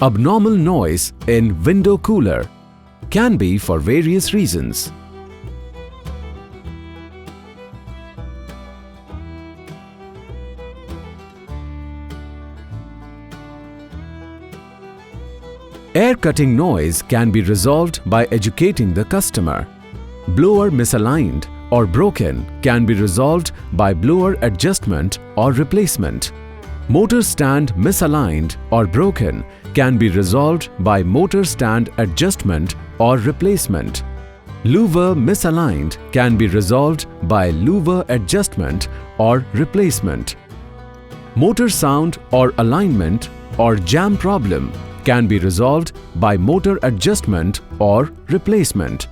Abnormal noise in window cooler can be for various reasons. Air cutting noise can be resolved by educating the customer. Blower misaligned or broken can be resolved by blower adjustment or replacement. Motor stand misaligned or broken can be resolved by motor stand adjustment or replacement. Louver misaligned can be resolved by louver adjustment or replacement. Motor sound or alignment or jam problem can be resolved by motor adjustment or replacement.